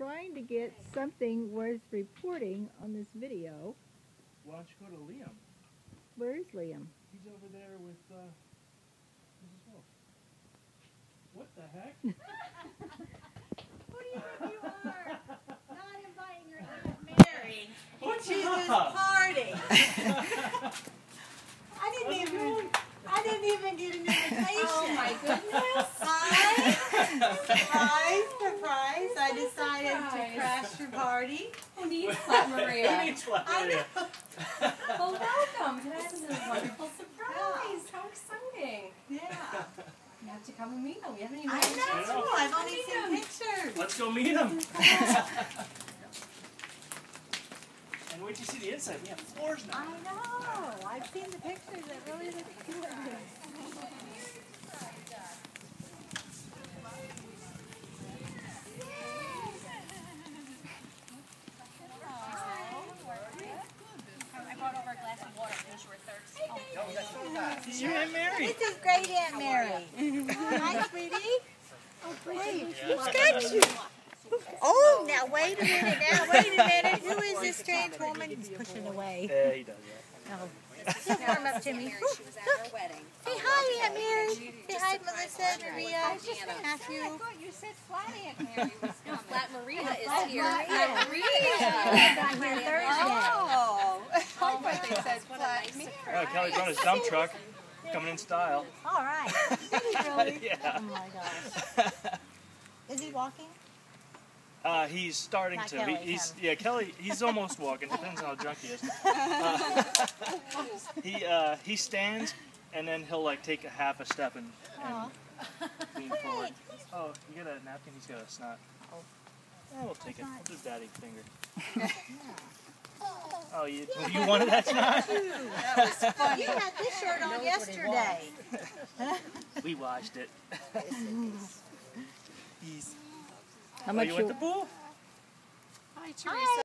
trying to get something worth reporting on this video. Why don't you go to Liam? Where is Liam? He's over there with Mrs. Wolf. What the heck? Who do you think you are? Not inviting your Aunt Mary to this party. I didn't even get an invitation. Oh my goodness. Surprise. I decided to crash your party. Who needs Flat Maria? Who needs Flat Maria? Well, welcome. This is a wonderful surprise. How exciting. Yeah. You have to come and meet them. We haven't even I know. I've only seen pictures. Let's go meet him. And wait till you see the inside. We have floors now. I know. I've seen the pictures. It really looks good. This is your Aunt Mary. This is great Aunt Mary. Hi, sweetie. Oh, great. Who's got you? Oh, now wait a minute. Who is this strange woman he's pushing away? Yeah, he does that. Oh. Just warm up to me. She was at our wedding. Say hi, Aunt Mary. Say hi, Melissa, Maria, Matthew. I thought you said Flat Aunt Mary was coming. Flat Maria is here. Maria. Flat Maria. Got here Thursday. I thought they said Flat Mary. Kelly brought his dump truck. Coming in style. All right. Did he really? Yeah. Oh my gosh. Is he walking? He's starting Not to. Kelly, Kelly. He's almost walking. Depends on how drunk he is. He stands, and then he'll like take a half a step and lean forward. Oh, you got a napkin? He's got a snot. Oh, we'll take it. We'll do daddy finger. Oh, you wanted that snot? That was funny. You had this shirt on yesterday. We washed it. He's. How much you went to the pool? Hi, Teresa.